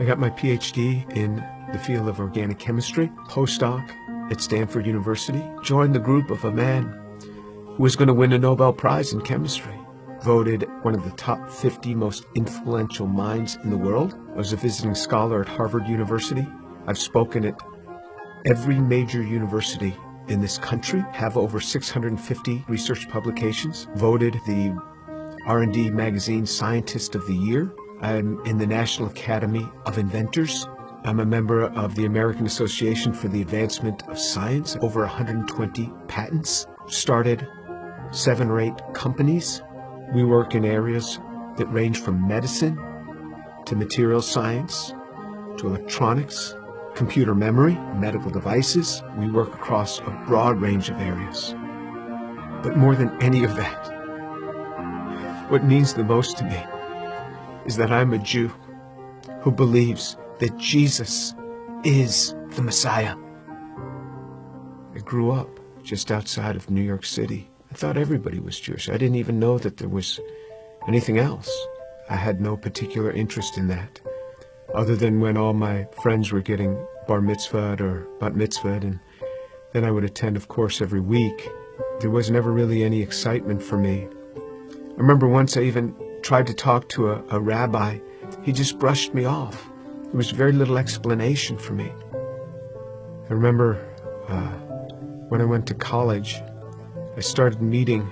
I got my PhD in the field of organic chemistry, postdoc at Stanford University, joined the group of a man who was going to win a Nobel Prize in chemistry, voted one of the top 50 most influential minds in the world. I was a visiting scholar at Harvard University. I've spoken at every major university in this country, have over 650 research publications, voted the R&D magazine Scientist of the Year. I'm in the National Academy of Inventors. I'm a member of the American Association for the Advancement of Science, over 120 patents, started 7 or 8 companies. We work in areas that range from medicine to material science to electronics, computer memory, medical devices. We work across a broad range of areas. But more than any of that, what means the most to me is that I'm a Jew who believes that Jesus is the Messiah. I grew up just outside of New York City. I thought everybody was Jewish. I didn't even know that there was anything else. I had no particular interest in that, other than when all my friends were getting bar mitzvahed or bat mitzvahed, and then I would attend, of course, every week. There was never really any excitement for me. I remember once I even tried to talk to a rabbi. He just brushed me off. There was very little explanation for me. I remember when I went to college, I started meeting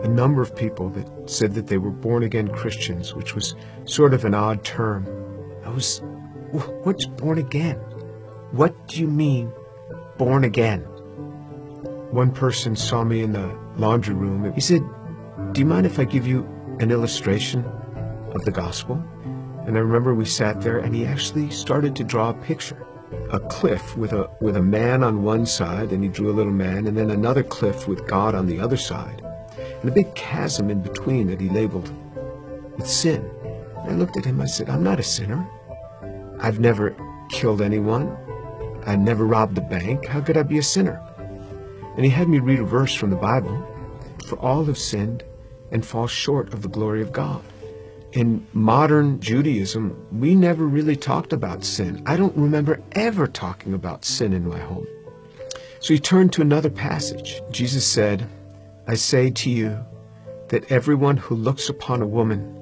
a number of people that said that they were born-again Christians, which was sort of an odd term. What's born again? What do you mean, born again? One person saw me in the laundry room. He said, "Do you mind if I give you an illustration of the gospel?" And I remember we sat there, and he actually started to draw a picture. A cliff with a man on one side, and he drew a little man, and then another cliff with God on the other side, and a big chasm in between that he labeled with sin. And I looked at him, I said, "I'm not a sinner. I've never killed anyone. I never robbed a bank. How could I be a sinner?" And he had me read a verse from the Bible. "For all have sinned and fall short of the glory of God." In modern Judaism, we never really talked about sin. I don't remember ever talking about sin in my home. So he turned to another passage. Jesus said, "I say to you that everyone who looks upon a woman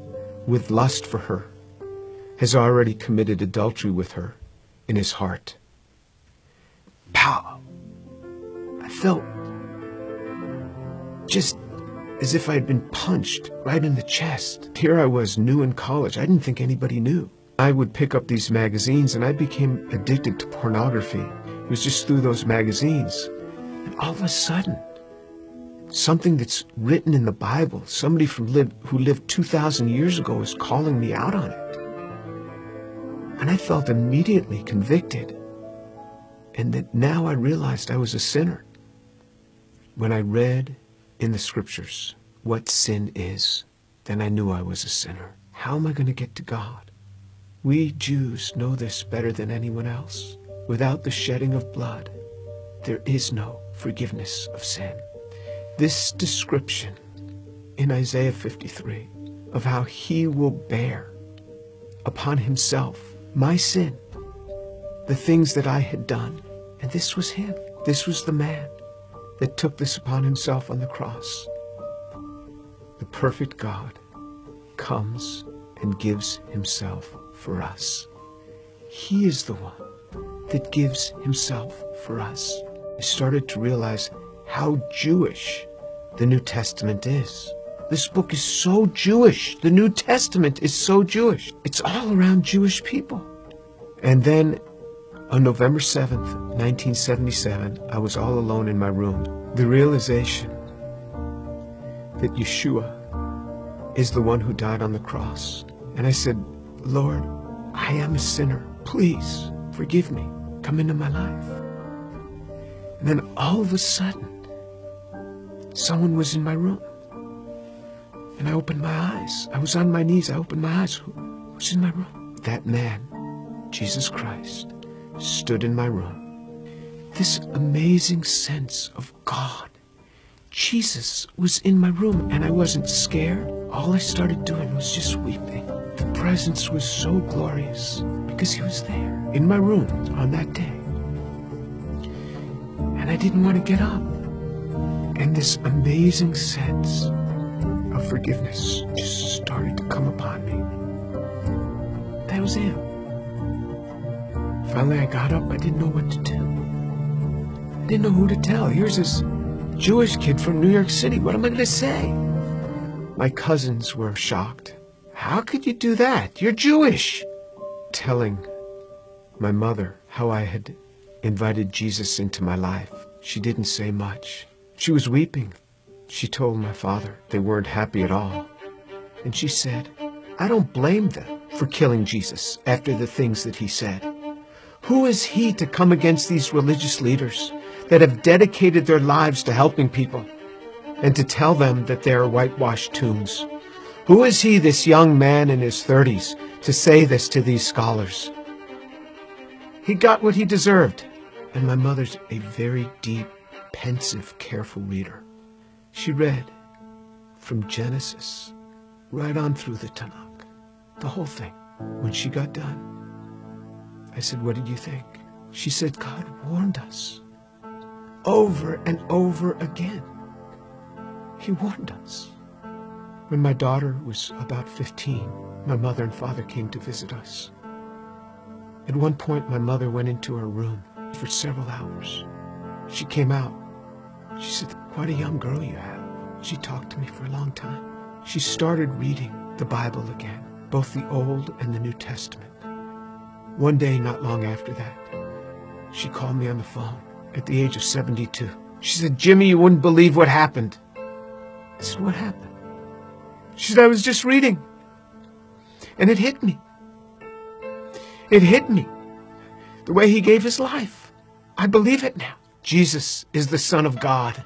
with lust for her has already committed adultery with her in his heart." Pow! I felt just as if I had been punched right in the chest. Here I was, new in college. I didn't think anybody knew. I would pick up these magazines, and I became addicted to pornography. It was just through those magazines. And all of a sudden, something that's written in the Bible, somebody who lived 2,000 years ago is calling me out on it. And I felt immediately convicted. And that now I realized I was a sinner. When I read in the scriptures what sin is, then I knew I was a sinner. How am I going to get to God? We Jews know this better than anyone else. Without the shedding of blood, there is no forgiveness of sin. This description in Isaiah 53 of how he will bear upon himself my sin, the things that I had done, and this was him. This was the man that took this upon himself on the cross. The perfect God comes and gives himself for us. He is the one that gives himself for us. I started to realize how Jewish the New Testament is. This book is so Jewish. The New Testament is so Jewish. It's all around Jewish people. And then on November 7th, 1977, I was all alone in my room. The realization that Yeshua is the one who died on the cross. And I said, "Lord, I am a sinner. Please forgive me. Come into my life." And then all of a sudden, someone was in my room. And I opened my eyes. I was on my knees. I opened my eyes. Who was in my room? That man, Jesus Christ, stood in my room. This amazing sense of God. Jesus was in my room, and I wasn't scared. All I started doing was just weeping. The presence was so glorious because he was there in my room on that day. And I didn't want to get up. And this amazing sense of forgiveness just started to come upon me. That was him. Finally, I got up. I didn't know what to do. I didn't know who to tell. Here's this Jewish kid from New York City. What am I going to say? My cousins were shocked. How could you do that? You're Jewish. Telling my mother how I had invited Jesus into my life. She didn't say much. She was weeping. She told my father they weren't happy at all. And she said, I don't blame them for killing Jesus after the things that he said. Who is he to come against these religious leaders that have dedicated their lives to helping people and to tell them that they are whitewashed tombs? Who is he, this young man in his 30s, to say this to these scholars? He got what he deserved. And my mother's a very deep, pensive, careful reader. She read from Genesis right on through the Tanakh, the whole thing. When she got done, I said, what did you think? She said, God warned us over and over again. He warned us. When my daughter was about 15, my mother and father came to visit us. At one point, my mother went into her room for several hours. She came out. She said, quite a young girl you have. She talked to me for a long time. She started reading the Bible again, both the Old and the New Testament. One day, not long after that, she called me on the phone at the age of 72. She said, Jimmy, you wouldn't believe what happened. I said, what happened? She said, I was just reading. And it hit me. It hit me. The way he gave his life. I believe it now. Jesus is the Son of God.